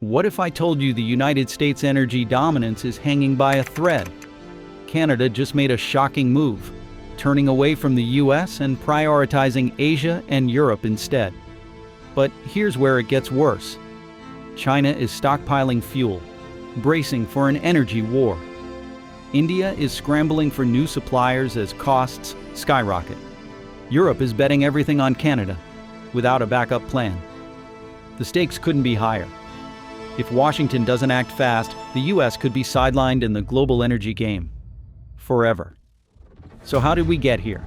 What if I told you the United States' energy dominance is hanging by a thread? Canada just made a shocking move, turning away from the US and prioritizing Asia and Europe instead. But here's where it gets worse. China is stockpiling fuel, bracing for an energy war. India is scrambling for new suppliers as costs skyrocket. Europe is betting everything on Canada, without a backup plan. The stakes couldn't be higher. If Washington doesn't act fast, the US could be sidelined in the global energy game. Forever. So how did we get here?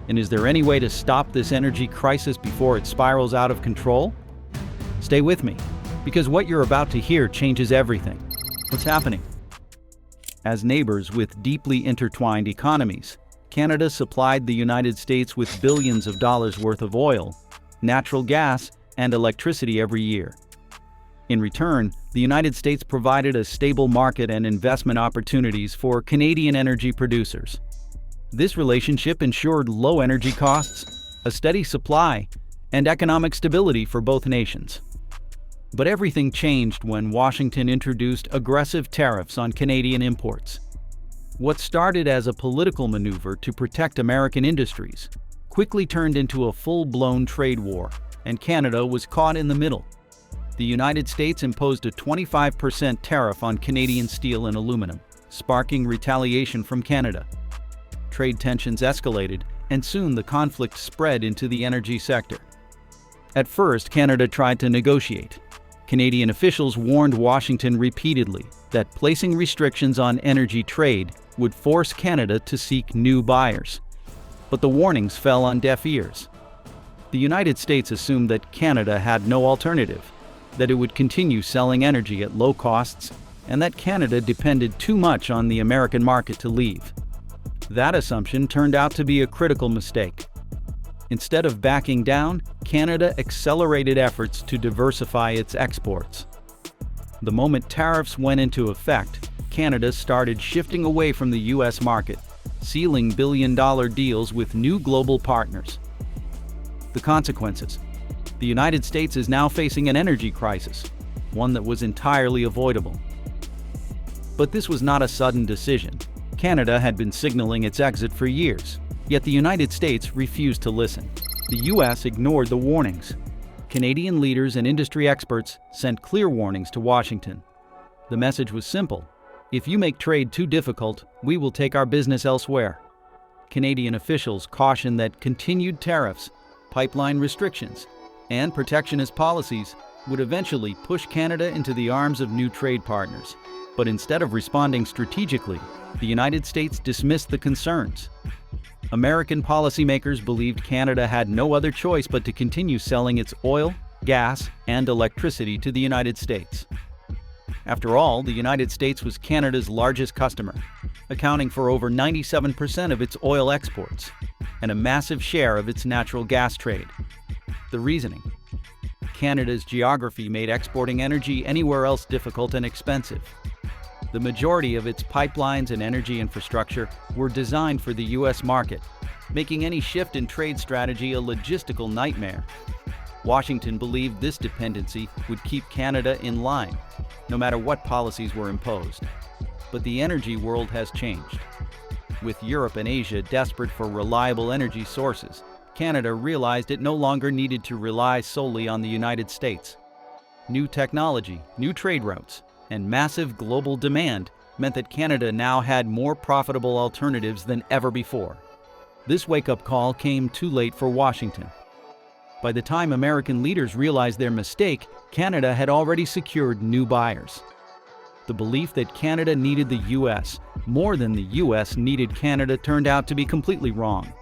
And is there any way to stop this energy crisis before it spirals out of control? Stay with me, because what you're about to hear changes everything. What's happening? As neighbors with deeply intertwined economies, Canada supplied the United States with billions of dollars worth of oil, natural gas, and electricity every year. In return, the United States provided a stable market and investment opportunities for Canadian energy producers. This relationship ensured low energy costs, a steady supply, and economic stability for both nations. But everything changed when Washington introduced aggressive tariffs on Canadian imports. What started as a political maneuver to protect American industries quickly turned into a full-blown trade war, and Canada was caught in the middle. The United States imposed a 25% tariff on Canadian steel and aluminum, sparking retaliation from Canada. Trade tensions escalated, and soon the conflict spread into the energy sector. At first, Canada tried to negotiate. Canadian officials warned Washington repeatedly that placing restrictions on energy trade would force Canada to seek new buyers. But the warnings fell on deaf ears. The United States assumed that Canada had no alternative, that it would continue selling energy at low costs, and that Canada depended too much on the American market to leave. That assumption turned out to be a critical mistake. Instead of backing down, Canada accelerated efforts to diversify its exports. The moment tariffs went into effect, Canada started shifting away from the US market, sealing billion-dollar deals with new global partners. The consequences: the United States is now facing an energy crisis, one that was entirely avoidable. But this was not a sudden decision. Canada had been signaling its exit for years, yet the United States refused to listen. The US ignored the warnings. Canadian leaders and industry experts sent clear warnings to Washington. The message was simple: if you make trade too difficult, we will take our business elsewhere. Canadian officials cautioned that continued tariffs, pipeline restrictions, and protectionist policies would eventually push Canada into the arms of new trade partners. But instead of responding strategically, the United States dismissed the concerns. American policymakers believed Canada had no other choice but to continue selling its oil, gas, and electricity to the United States. After all, the United States was Canada's largest customer, accounting for over 97% of its oil exports and a massive share of its natural gas trade. The reasoning: Canada's geography made exporting energy anywhere else difficult and expensive. The majority of its pipelines and energy infrastructure were designed for the US market, making any shift in trade strategy a logistical nightmare. Washington believed this dependency would keep Canada in line, no matter what policies were imposed. But the energy world has changed. With Europe and Asia desperate for reliable energy sources, Canada realized it no longer needed to rely solely on the United States. New technology, new trade routes, and massive global demand meant that Canada now had more profitable alternatives than ever before. This wake-up call came too late for Washington. By the time American leaders realized their mistake, Canada had already secured new buyers. The belief that Canada needed the US more than the US needed Canada turned out to be completely wrong.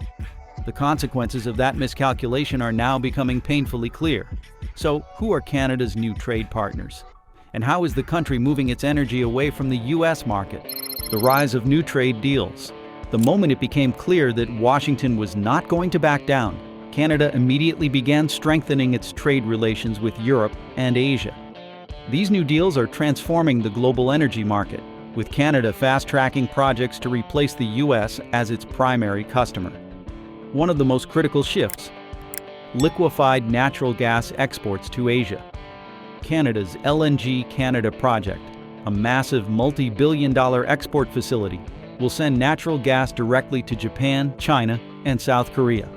The consequences of that miscalculation are now becoming painfully clear. So, who are Canada's new trade partners? And how is the country moving its energy away from the US market? The rise of new trade deals. The moment it became clear that Washington was not going to back down, Canada immediately began strengthening its trade relations with Europe and Asia. These new deals are transforming the global energy market, with Canada fast-tracking projects to replace the US as its primary customer. One of the most critical shifts: liquefied natural gas exports to Asia. Canada's LNG Canada project, a massive multi-billion-dollar export facility, will send natural gas directly to Japan, China, and South Korea.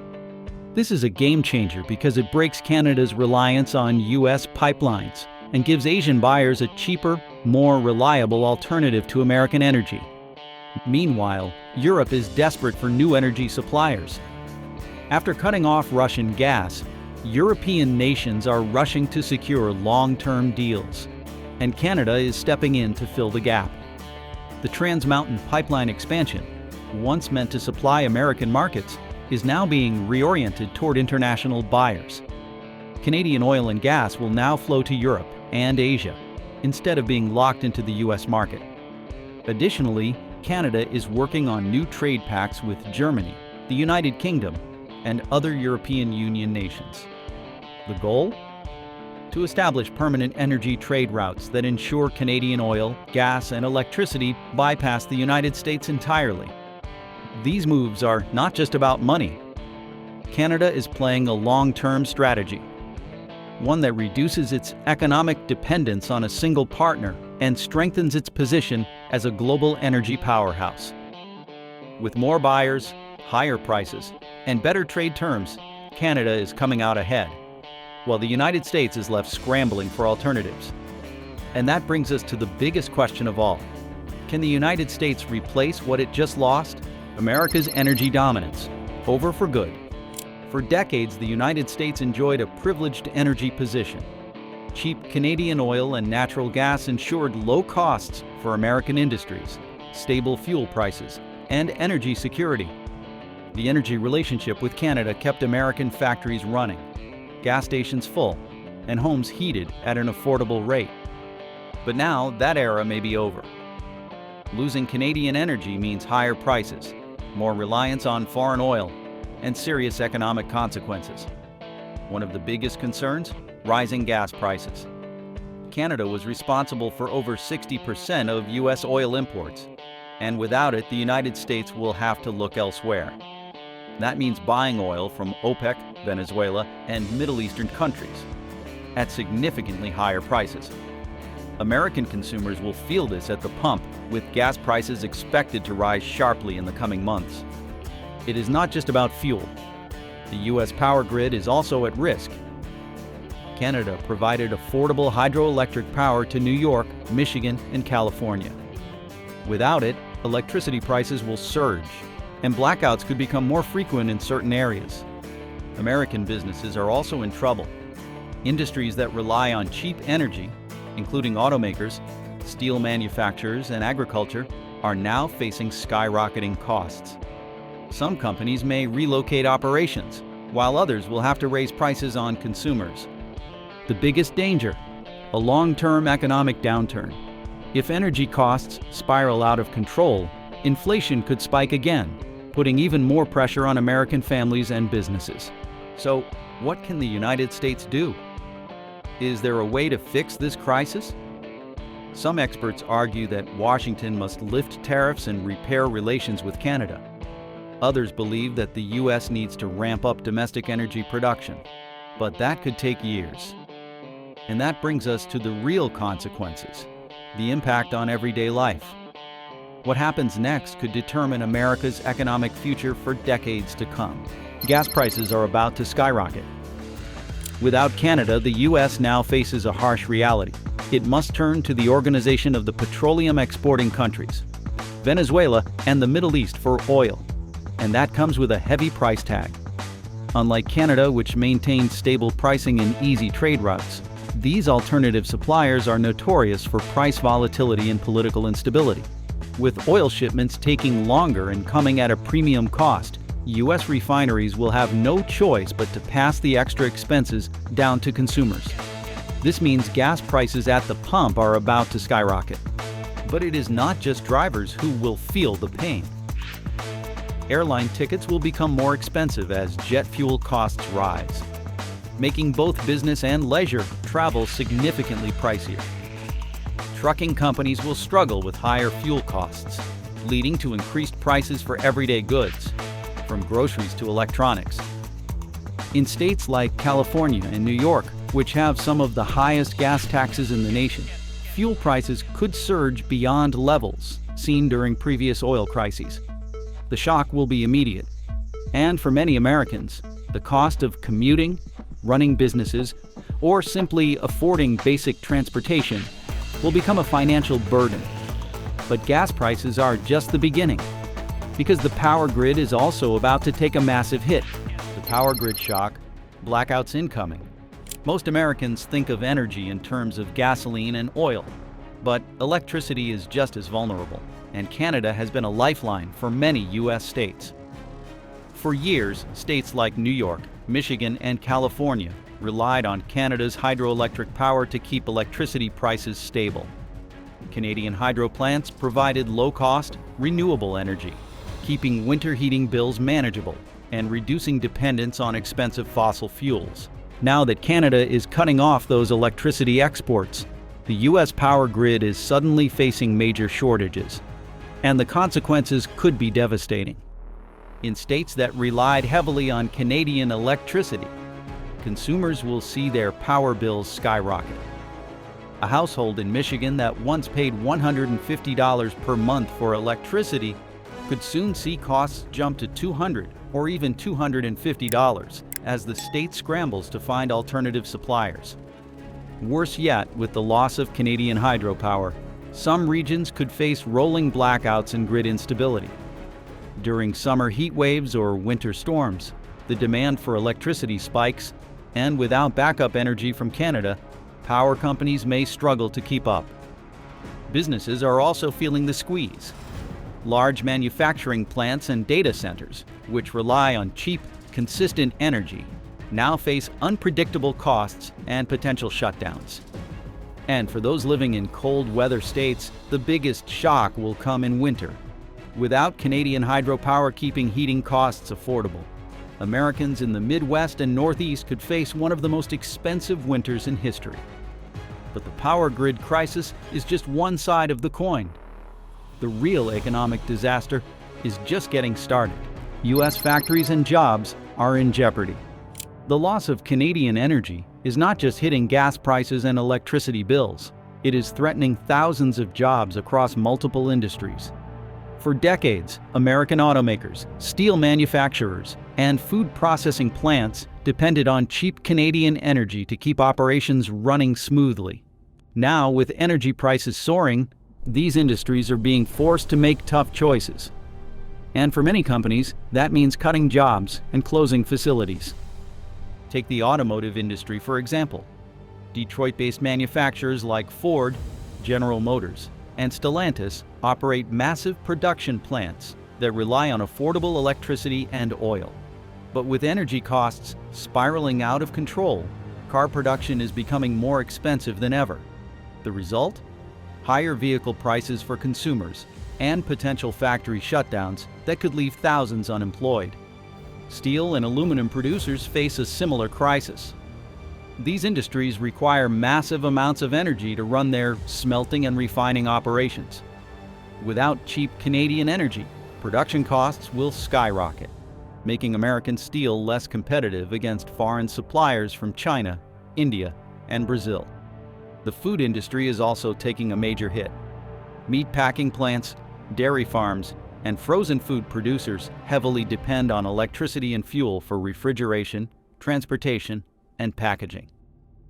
This is a game-changer because it breaks Canada's reliance on U.S. pipelines and gives Asian buyers a cheaper, more reliable alternative to American energy. Meanwhile, Europe is desperate for new energy suppliers. After cutting off Russian gas, European nations are rushing to secure long-term deals, and Canada is stepping in to fill the gap. The Trans Mountain pipeline expansion, once meant to supply American markets, is now being reoriented toward international buyers. Canadian oil and gas will now flow to Europe and Asia, instead of being locked into the U.S. market. Additionally, Canada is working on new trade pacts with Germany, the United Kingdom, and other European Union nations. The goal? To establish permanent energy trade routes that ensure Canadian oil, gas, and electricity bypass the United States entirely. These moves are not just about money. Canada is playing a long-term strategy, one that reduces its economic dependence on a single partner and strengthens its position as a global energy powerhouse. With more buyers, higher prices, and better trade terms, Canada is coming out ahead, while the United States is left scrambling for alternatives. And that brings us to the biggest question of all. Can the United States replace what it just lost? America's energy dominance, over for good. For decades, the United States enjoyed a privileged energy position. Cheap Canadian oil and natural gas ensured low costs for American industries, stable fuel prices, and energy security. The energy relationship with Canada kept American factories running, gas stations full, and homes heated at an affordable rate. But now that era may be over. Losing Canadian energy means higher prices, more reliance on foreign oil, and serious economic consequences. One of the biggest concerns? Rising gas prices. Canada was responsible for over 60% of U.S. oil imports, and without it, the United States will have to look elsewhere. That means buying oil from OPEC, Venezuela, and Middle Eastern countries at significantly higher prices. American consumers will feel this at the pump, with gas prices expected to rise sharply in the coming months. It is not just about fuel. The U.S. power grid is also at risk. Canada provided affordable hydroelectric power to New York, Michigan, and California. Without it, electricity prices will surge, and blackouts could become more frequent in certain areas. American businesses are also in trouble. Industries that rely on cheap energy, including automakers, steel manufacturers, and agriculture, are now facing skyrocketing costs. Some companies may relocate operations, while others will have to raise prices on consumers. The biggest danger? A long-term economic downturn. If energy costs spiral out of control, inflation could spike again, putting even more pressure on American families and businesses. So, what can the United States do? Is there a way to fix this crisis? Some experts argue that Washington must lift tariffs and repair relations with Canada. Others believe that the U.S. needs to ramp up domestic energy production, but that could take years. And that brings us to the real consequences, the impact on everyday life. What happens next could determine America's economic future for decades to come. Gas prices are about to skyrocket. Without Canada, the U.S. now faces a harsh reality. It must turn to the Organization of the Petroleum Exporting Countries, Venezuela, and the Middle East for oil. And that comes with a heavy price tag. Unlike Canada, which maintains stable pricing and easy trade routes, these alternative suppliers are notorious for price volatility and political instability. With oil shipments taking longer and coming at a premium cost, U.S. refineries will have no choice but to pass the extra expenses down to consumers. This means gas prices at the pump are about to skyrocket. But it is not just drivers who will feel the pain. Airline tickets will become more expensive as jet fuel costs rise, making both business and leisure travel significantly pricier. Trucking companies will struggle with higher fuel costs, leading to increased prices for everyday goods, from groceries to electronics. In states like California and New York, which have some of the highest gas taxes in the nation, fuel prices could surge beyond levels seen during previous oil crises. The shock will be immediate. And for many Americans, the cost of commuting, running businesses, or simply affording basic transportation will become a financial burden. But gas prices are just the beginning, because the power grid is also about to take a massive hit. The power grid shock, blackouts incoming. Most Americans think of energy in terms of gasoline and oil, but electricity is just as vulnerable, and Canada has been a lifeline for many U.S. states. For years, states like New York, Michigan, and California relied on Canada's hydroelectric power to keep electricity prices stable. Canadian hydro plants provided low-cost, renewable energy, keeping winter heating bills manageable and reducing dependence on expensive fossil fuels. Now that Canada is cutting off those electricity exports, the U.S. power grid is suddenly facing major shortages, and the consequences could be devastating. In states that relied heavily on Canadian electricity, consumers will see their power bills skyrocket. A household in Michigan that once paid $150 per month for electricity could soon see costs jump to $200 or even $250 as the state scrambles to find alternative suppliers. Worse yet, with the loss of Canadian hydropower, some regions could face rolling blackouts and grid instability. During summer heat waves or winter storms, the demand for electricity spikes, and without backup energy from Canada, power companies may struggle to keep up. Businesses are also feeling the squeeze. Large manufacturing plants and data centers, which rely on cheap, consistent energy, now face unpredictable costs and potential shutdowns. And for those living in cold weather states, the biggest shock will come in winter. Without Canadian hydropower keeping heating costs affordable, Americans in the Midwest and Northeast could face one of the most expensive winters in history. But the power grid crisis is just one side of the coin. The real economic disaster is just getting started. U.S. factories and jobs are in jeopardy. The loss of Canadian energy is not just hitting gas prices and electricity bills. It is threatening thousands of jobs across multiple industries. For decades, American automakers, steel manufacturers, and food processing plants depended on cheap Canadian energy to keep operations running smoothly. Now, with energy prices soaring, these industries are being forced to make tough choices. And for many companies, that means cutting jobs and closing facilities. Take the automotive industry, for example. Detroit-based manufacturers like Ford, General Motors, and Stellantis operate massive production plants that rely on affordable electricity and oil. But with energy costs spiraling out of control, car production is becoming more expensive than ever. The result? Higher vehicle prices for consumers and potential factory shutdowns that could leave thousands unemployed. Steel and aluminum producers face a similar crisis. These industries require massive amounts of energy to run their smelting and refining operations. Without cheap Canadian energy, production costs will skyrocket, making American steel less competitive against foreign suppliers from China, India, and Brazil. The food industry is also taking a major hit. Meat packing plants, dairy farms, and frozen food producers heavily depend on electricity and fuel for refrigeration, transportation, and packaging.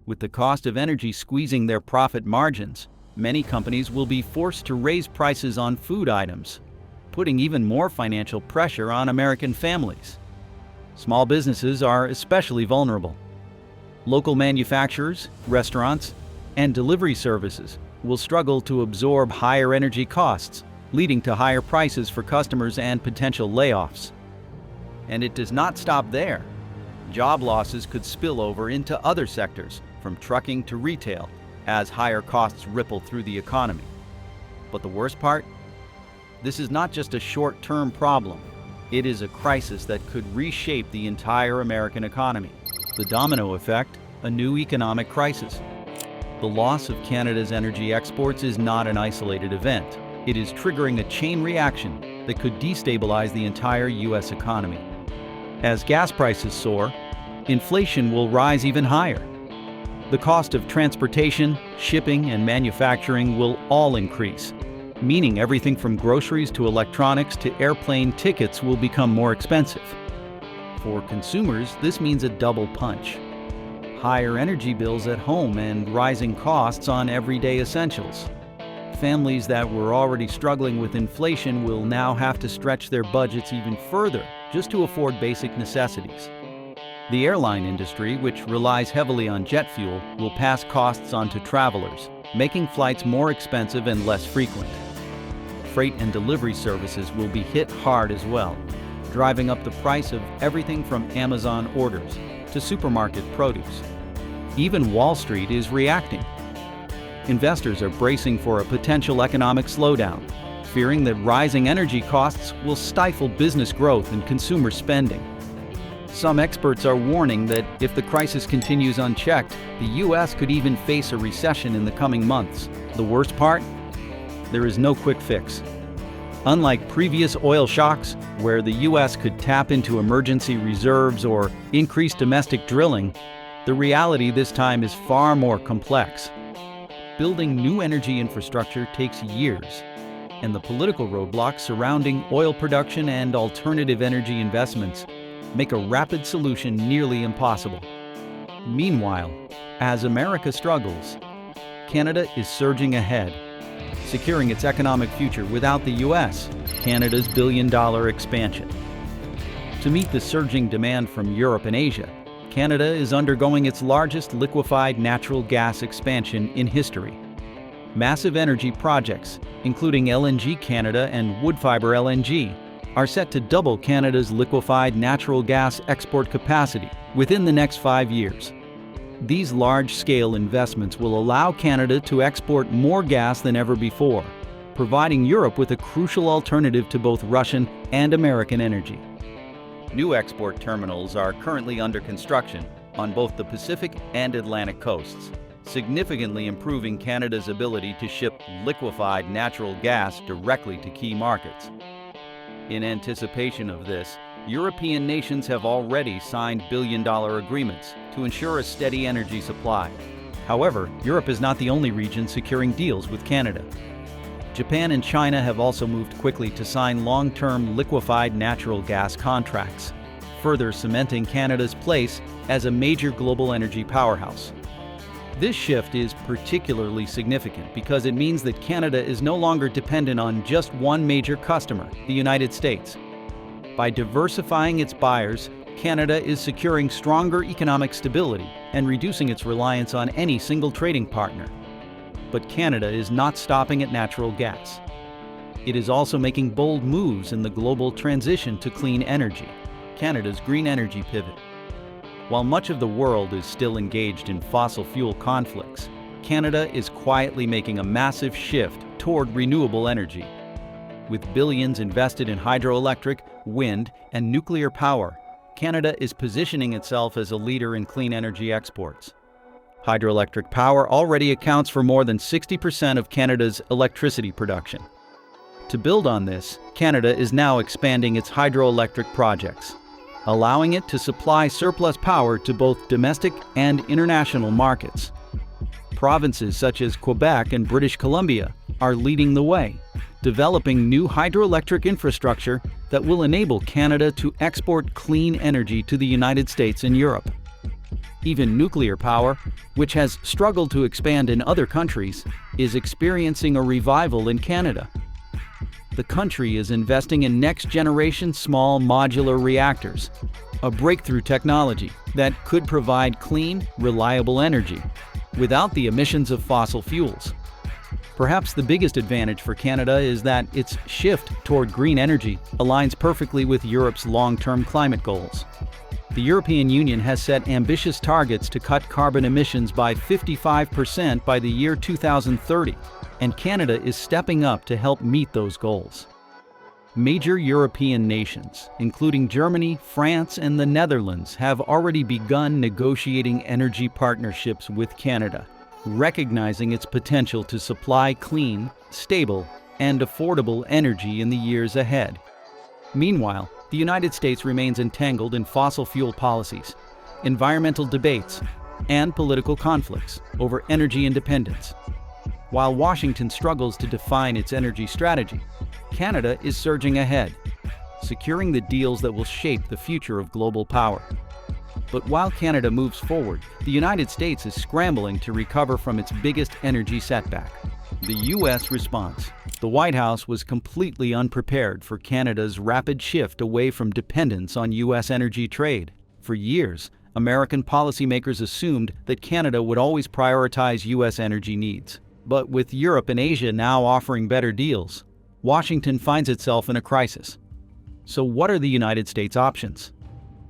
With the cost of energy squeezing their profit margins, many companies will be forced to raise prices on food items, putting even more financial pressure on American families. Small businesses are especially vulnerable. Local manufacturers, restaurants, and delivery services will struggle to absorb higher energy costs, leading to higher prices for customers and potential layoffs. And it does not stop there. Job losses could spill over into other sectors, from trucking to retail, as higher costs ripple through the economy. But the worst part? This is not just a short-term problem. It is a crisis that could reshape the entire American economy. The domino effect, a new economic crisis. The loss of Canada's energy exports is not an isolated event. It is triggering a chain reaction that could destabilize the entire U.S. economy. As gas prices soar, inflation will rise even higher. The cost of transportation, shipping, and manufacturing will all increase, meaning everything from groceries to electronics to airplane tickets will become more expensive. For consumers, this means a double punch: higher energy bills at home and rising costs on everyday essentials. Families that were already struggling with inflation will now have to stretch their budgets even further just to afford basic necessities. The airline industry, which relies heavily on jet fuel, will pass costs on to travelers, making flights more expensive and less frequent. Freight and delivery services will be hit hard as well, driving up the price of everything from Amazon orders to supermarket produce. Even Wall Street is reacting. Investors are bracing for a potential economic slowdown, fearing that rising energy costs will stifle business growth and consumer spending. Some experts are warning that if the crisis continues unchecked, the U.S. could even face a recession in the coming months. The worst part? There is no quick fix. Unlike previous oil shocks, where the U.S. could tap into emergency reserves or increase domestic drilling, the reality this time is far more complex. Building new energy infrastructure takes years, and the political roadblocks surrounding oil production and alternative energy investments make a rapid solution nearly impossible. Meanwhile, as America struggles, Canada is surging ahead, securing its economic future without the U.S., Canada's billion-dollar expansion. To meet the surging demand from Europe and Asia, Canada is undergoing its largest liquefied natural gas expansion in history. Massive energy projects, including LNG Canada and Woodfibre LNG, are set to double Canada's liquefied natural gas export capacity within the next 5 years. These large-scale investments will allow Canada to export more gas than ever before, providing Europe with a crucial alternative to both Russian and American energy. New export terminals are currently under construction on both the Pacific and Atlantic coasts, significantly improving Canada's ability to ship liquefied natural gas directly to key markets. In anticipation of this, European nations have already signed billion-dollar agreements to ensure a steady energy supply. However, Europe is not the only region securing deals with Canada. Japan and China have also moved quickly to sign long-term liquefied natural gas contracts, further cementing Canada's place as a major global energy powerhouse. This shift is particularly significant because it means that Canada is no longer dependent on just one major customer, the United States. By diversifying its buyers, Canada is securing stronger economic stability and reducing its reliance on any single trading partner. But Canada is not stopping at natural gas. It is also making bold moves in the global transition to clean energy, Canada's green energy pivot. While much of the world is still engaged in fossil fuel conflicts, Canada is quietly making a massive shift toward renewable energy. With billions invested in hydroelectric, wind, and nuclear power, Canada is positioning itself as a leader in clean energy exports. Hydroelectric power already accounts for more than 60% of Canada's electricity production. To build on this, Canada is now expanding its hydroelectric projects, allowing it to supply surplus power to both domestic and international markets. Provinces such as Quebec and British Columbia are leading the way, developing new hydroelectric infrastructure that will enable Canada to export clean energy to the United States and Europe. Even nuclear power, which has struggled to expand in other countries, is experiencing a revival in Canada. The country is investing in next-generation small modular reactors, a breakthrough technology that could provide clean, reliable energy without the emissions of fossil fuels. Perhaps the biggest advantage for Canada is that its shift toward green energy aligns perfectly with Europe's long-term climate goals. The European Union has set ambitious targets to cut carbon emissions by 55% by the year 2030, and Canada is stepping up to help meet those goals. Major European nations, including Germany, France, and the Netherlands, have already begun negotiating energy partnerships with Canada, recognizing its potential to supply clean, stable, and affordable energy in the years ahead. Meanwhile, the United States remains entangled in fossil fuel policies, environmental debates, and political conflicts over energy independence. While Washington struggles to define its energy strategy, Canada is surging ahead, securing the deals that will shape the future of global power. But while Canada moves forward, the United States is scrambling to recover from its biggest energy setback: the U.S. response. The White House was completely unprepared for Canada's rapid shift away from dependence on U.S. energy trade. For years, American policymakers assumed that Canada would always prioritize U.S. energy needs. But with Europe and Asia now offering better deals, Washington finds itself in a crisis. So what are the United States' options?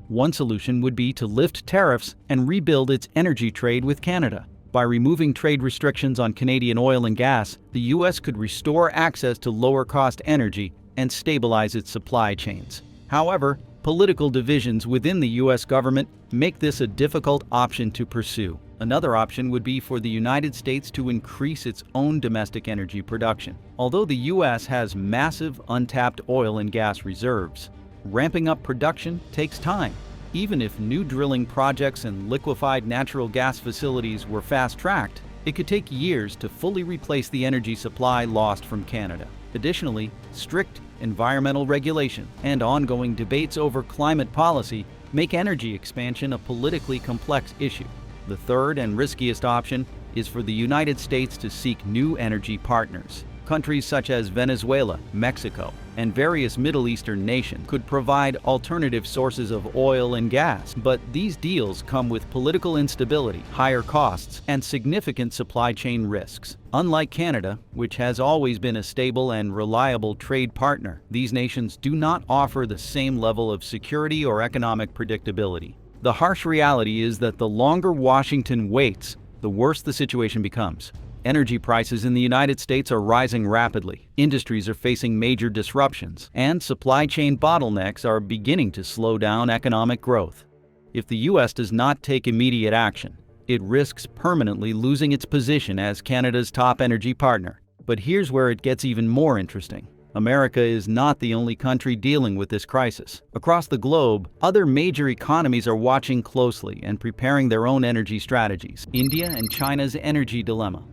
One solution would be to lift tariffs and rebuild its energy trade with Canada. By removing trade restrictions on Canadian oil and gas, the U.S. could restore access to lower-cost energy and stabilize its supply chains. However, political divisions within the U.S. government make this a difficult option to pursue. Another option would be for the United States to increase its own domestic energy production. Although the U.S. has massive untapped oil and gas reserves, ramping up production takes time. Even if new drilling projects and liquefied natural gas facilities were fast-tracked, it could take years to fully replace the energy supply lost from Canada. Additionally, strict environmental regulation and ongoing debates over climate policy make energy expansion a politically complex issue. The third and riskiest option is for the United States to seek new energy partners. Countries such as Venezuela, Mexico, and various Middle Eastern nations could provide alternative sources of oil and gas, but these deals come with political instability, higher costs, and significant supply chain risks. Unlike Canada, which has always been a stable and reliable trade partner, these nations do not offer the same level of security or economic predictability. The harsh reality is that the longer Washington waits, the worse the situation becomes. Energy prices in the United States are rising rapidly, industries are facing major disruptions, and supply chain bottlenecks are beginning to slow down economic growth. If the U.S. does not take immediate action, it risks permanently losing its position as Canada's top energy partner. But here's where it gets even more interesting. America is not the only country dealing with this crisis. Across the globe, other major economies are watching closely and preparing their own energy strategies. India and China's energy dilemma.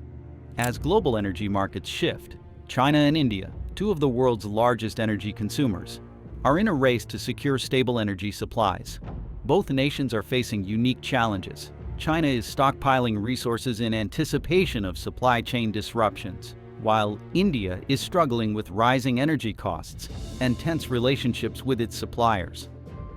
As global energy markets shift, China and India, two of the world's largest energy consumers, are in a race to secure stable energy supplies. Both nations are facing unique challenges. China is stockpiling resources in anticipation of supply chain disruptions, while India is struggling with rising energy costs and tense relationships with its suppliers.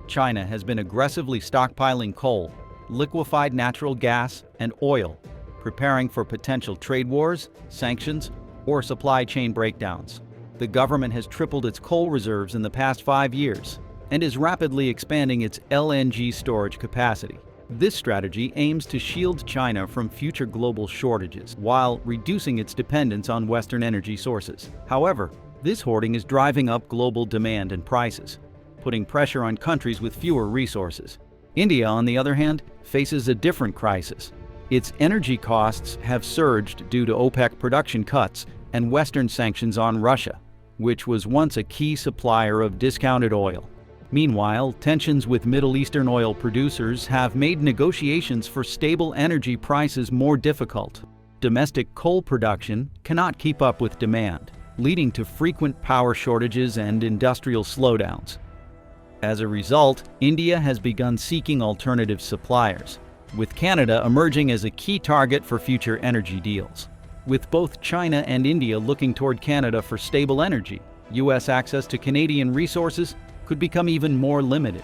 China has been aggressively stockpiling coal, liquefied natural gas, and oil, preparing for potential trade wars, sanctions, or supply chain breakdowns. The government has tripled its coal reserves in the past 5 years and is rapidly expanding its LNG storage capacity. This strategy aims to shield China from future global shortages while reducing its dependence on Western energy sources. However, this hoarding is driving up global demand and prices, putting pressure on countries with fewer resources. India, on the other hand, faces a different crisis. Its energy costs have surged due to OPEC production cuts and Western sanctions on Russia, which was once a key supplier of discounted oil. Meanwhile, tensions with Middle Eastern oil producers have made negotiations for stable energy prices more difficult. Domestic coal production cannot keep up with demand, leading to frequent power shortages and industrial slowdowns. As a result, India has begun seeking alternative suppliers, with Canada emerging as a key target for future energy deals. With both China and India looking toward Canada for stable energy, U.S. access to Canadian resources could become even more limited.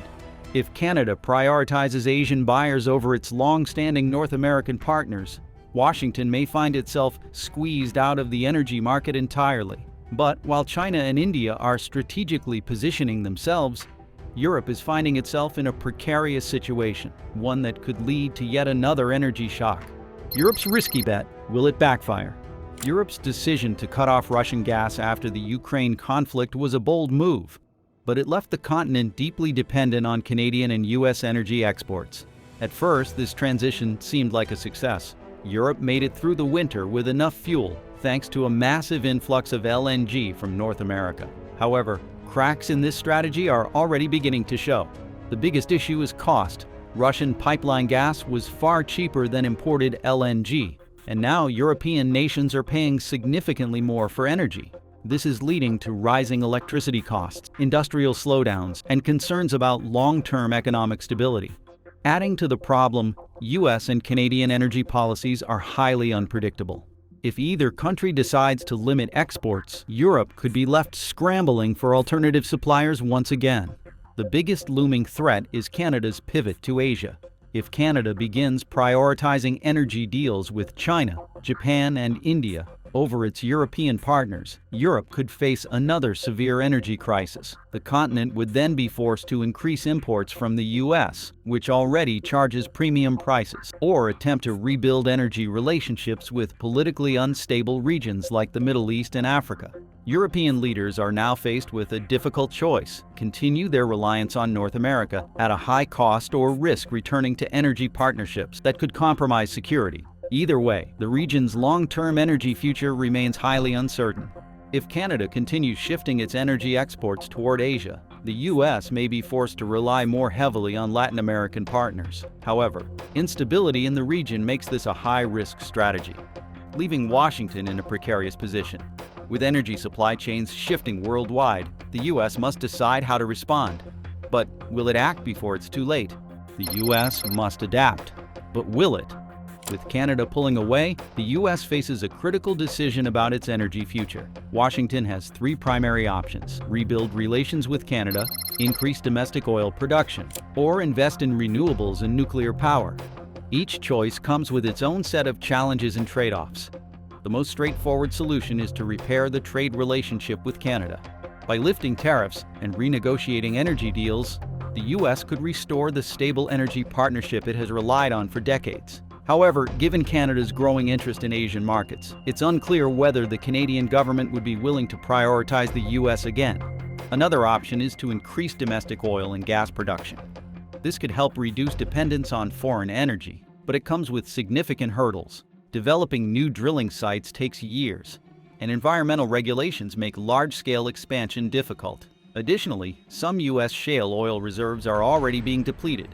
If Canada prioritizes Asian buyers over its long-standing North American partners, Washington may find itself squeezed out of the energy market entirely. But while China and India are strategically positioning themselves, Europe is finding itself in a precarious situation, one that could lead to yet another energy shock. Europe's risky bet: will it backfire? Europe's decision to cut off Russian gas after the Ukraine conflict was a bold move, but it left the continent deeply dependent on Canadian and U.S. energy exports. At first, this transition seemed like a success. Europe made it through the winter with enough fuel, thanks to a massive influx of LNG from North America. However, cracks in this strategy are already beginning to show. The biggest issue is cost. Russian pipeline gas was far cheaper than imported LNG, and now European nations are paying significantly more for energy. This is leading to rising electricity costs, industrial slowdowns, and concerns about long-term economic stability. Adding to the problem, US and Canadian energy policies are highly unpredictable. If either country decides to limit exports, Europe could be left scrambling for alternative suppliers once again. The biggest looming threat is Canada's pivot to Asia. If Canada begins prioritizing energy deals with China, Japan, and India over its European partners, Europe could face another severe energy crisis. The continent would then be forced to increase imports from the US, which already charges premium prices, or attempt to rebuild energy relationships with politically unstable regions like the Middle East and Africa. European leaders are now faced with a difficult choice: continue their reliance on North America at a high cost or risk returning to energy partnerships that could compromise security. Either way, the region's long-term energy future remains highly uncertain. If Canada continues shifting its energy exports toward Asia, the US may be forced to rely more heavily on Latin American partners. However, instability in the region makes this a high-risk strategy, leaving Washington in a precarious position. With energy supply chains shifting worldwide, the US must decide how to respond. But will it act before it's too late? The US must adapt. But will it? With Canada pulling away, the US faces a critical decision about its energy future. Washington has three primary options: rebuild relations with Canada, increase domestic oil production, or invest in renewables and nuclear power. Each choice comes with its own set of challenges and trade-offs. The most straightforward solution is to repair the trade relationship with Canada. By lifting tariffs and renegotiating energy deals, the US could restore the stable energy partnership it has relied on for decades. However, given Canada's growing interest in Asian markets, it's unclear whether the Canadian government would be willing to prioritize the US again. Another option is to increase domestic oil and gas production. This could help reduce dependence on foreign energy, but it comes with significant hurdles. Developing new drilling sites takes years, and environmental regulations make large-scale expansion difficult. Additionally, some US shale oil reserves are already being depleted,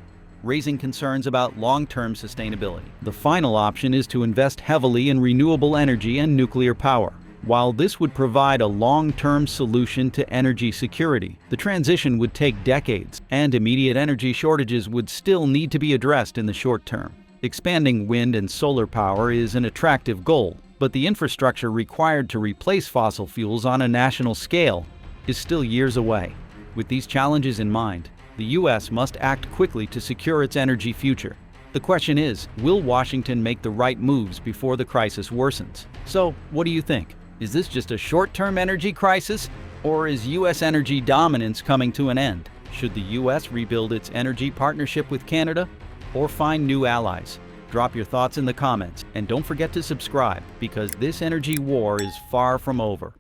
raising concerns about long-term sustainability. The final option is to invest heavily in renewable energy and nuclear power. While this would provide a long-term solution to energy security, the transition would take decades, and immediate energy shortages would still need to be addressed in the short term. Expanding wind and solar power is an attractive goal, but the infrastructure required to replace fossil fuels on a national scale is still years away. With these challenges in mind, the US must act quickly to secure its energy future. The question is, will Washington make the right moves before the crisis worsens? So, what do you think? Is this just a short-term energy crisis, or is US energy dominance coming to an end? Should the US rebuild its energy partnership with Canada, or find new allies? Drop your thoughts in the comments, and don't forget to subscribe, because this energy war is far from over.